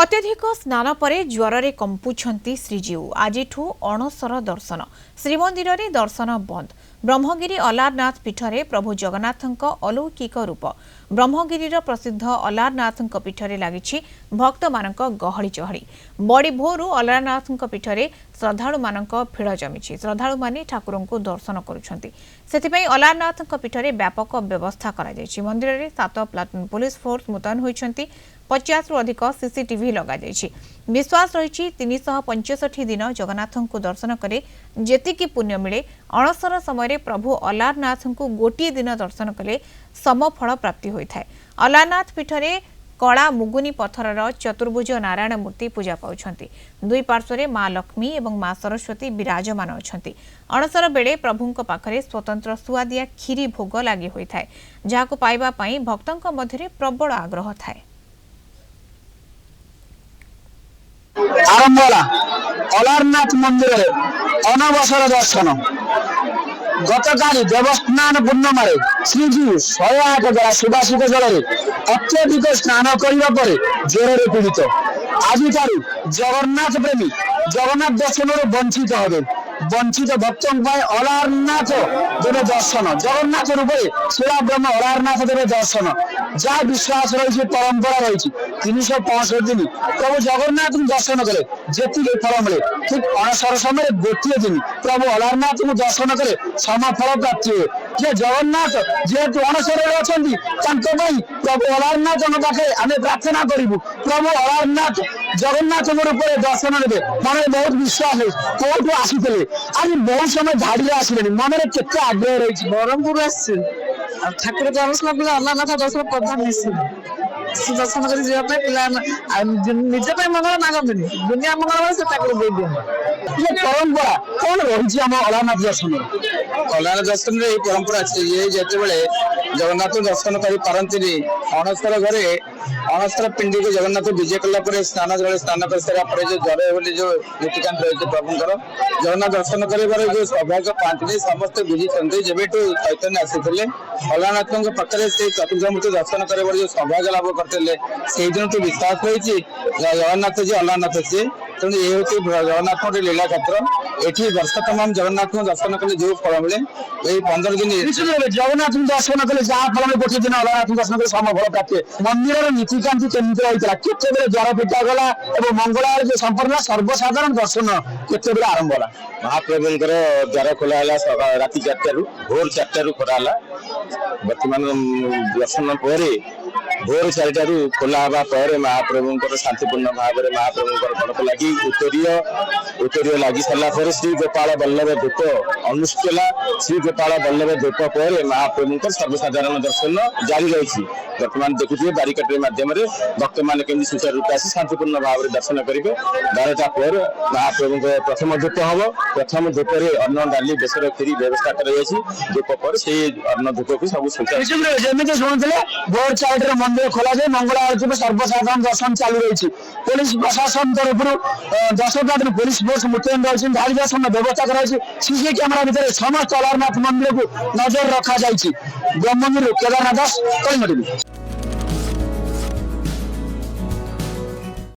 अत्यधिक स्नान परे ज्वरे कंपुछंती श्रीजीउ आजिठू अणसर दर्शन श्रीमंदिर रे दर्शन बंद। ब्रह्मगिरी अलारनाथ पीठरे प्रभु जगन्नाथଙ୍କ अलौकिक रूप। ब्रह्मगिरीर प्रसिद्ध अलारनाथଙ୍କ पीठरे लागिछि भक्त मानक गहଳି चहଳି। बड़ी भोरु अलारनाथଙ୍କ पीठरे श्रद्धालु मानक भिड़ जमिछि। श्रद्धालु माने ठाकुरଙ୍କୁ दर्शन करुछंती। सेथिपई अलारनाथଙ୍କ पीठरे व्यापक व्यवस्था करा जायछि। मंदिर रे 7 प्लाटून पुलिस फोर्स मुतयन होइछंती। 50 रु अधिक सीसीटीवी लगा जायछि। विश्वास रही 365 दिन जगन्नाथ को दर्शन करे जेतिकी पुण्य मिले अणसर समय प्रभु अलारनाथ को गोटे दिन दर्शन कले समफल प्राप्ति होता है। अलारनाथ पीठरे कला मुगुनी पत्थरर चतुर्भुज नारायण मूर्ति पूजा पाउछंती। दुई पार्श्वरे माँ लक्ष्मी एवं माँ सरस्वती विराजमान अछंती। अणसर बेले प्रभुंक पाखरे स्वतंत्र सुआदिया खीरी भोग लागि होइथाय, जाहाको पाइबा पई भक्तंक मध्यरे प्रबल आग्रह थाए। आरंभ अलारनाथ मंदिर अनवसर दर्शन गतकाली देवस्थान पूर्णिमा श्रीजी 108 जरा सुबासित जल अत्यधिक स्नान करने ज्वर पीड़ित आज जगन्नाथ प्रेमी जगन्नाथ दर्शन वंचित हे। वंचित भक्तों अलारनाथ देवे दर्शन जगन्नाथ रूप शिला ब्रह्म अलारनाथ देवे दर्शन जहाँ विश्वास रही परंपरा रही 365 दिन प्रभु जगन्नाथ दर्शन कले जी फल मिले ठीक अणसर समय गोटे दिन प्रभु अलारनाथ को दर्शन कले समफल प्राप्ति हुए। जे जगन्नाथ जेहेतु अणसर अच्छा प्रभु अलारनाथ पाखे आम प्रार्थना करूँ प्रभु अलारनाथ जगन्नाथ रूप दर्शन देवे मन में बहुत विश्वास है। कौटू आसी आज बहुत समय धाड़ी आसले मन में केते आग्रह रही ब्रह्मपुर ठाकुर दर्शन पे अलारनाथ दर्शन करना दर्शन कर निजे मंगल मांगती दुनिया मंगल से दे दिए परंपरा कौन रही अलारनाथ दर्शन अलारनाथ दर्शन परंपरा ये जिते जगन्नाथ दर्शन करती अणसर घरे अणसर पिंडी को जगन्नाथ विजय कला स्नान जल स्नान कर सारापर जो ज्वर बोली जो नीतिकांत रही प्रभुंर जगन्नाथ दर्शन कर जो सौभाग्य पाती समस्ते बुझी जब चैतन्य आसी अलारनाथ पाखे से चतुर्धमूर्ति दर्शन कर जो सौभाग्य लाभ करते से दिन तो विश्वास रही जगन्नाथ जी अलारनाथ सी तेणु ये हूँ जगन्नाथ लीला क्षेत्र ये वर्ष तमाम जगन्नाथ को दर्शन कले जो फल मिले यही 15 दिन जगन्नाथ दर्शन कले जहाँ फल में गोटे दिन अलारनाथ दर्शन कर समफल प्राप्ति मंदिर नीतिकांति केमती रही है ज्वर पिता गला और मंगल जो संपूर्ण सर्वसाधारण दर्शन के आरंभ है। महाप्रभुंर द्वार खोला राति 4 भोर 4 खोला बर्तमान दर्शन पर भोर 4 खोला हवा महाप्रभुंर शांतिपूर्ण भाव में महाप्रभुंर कड़क लगी उत्तरीय लगी सारापर श्री गोपाल बल्लभ धूप अनुष्ठेला श्री गोपाल बल्लभ धूप पर महाप्रभुंर सर्वसाधारण दर्शन जारी रही। बर्तमान देखुए बारिकेड मध्यम भक्त मैंने केमी सुचारू रूप आसी शांतिपूर्ण भाव में दर्शन करेंगे। 12टा पर महाप्रभु प्रथम धूप हम प्रथम धूप अन्न डाली बेसर खीरी व्यवस्था धूप पर से अन्न धूप को सब जमी शुणुले भोर 4 मंदिर खोल जाए मंगल आरती में सर्वसाधारण दर्शन चालू रही। पुलिस प्रशासन तरफ 10 प्लाटून पुलिस फोर्स मुतयन रही धाड़ी दर्शन व्यवस्था कर सीसी कैमेरा भितर समस्त अलारनाथ मंदिर को नजर रखा ब्रह्मगिरी केदारनाथ दास कलिंग टीवी।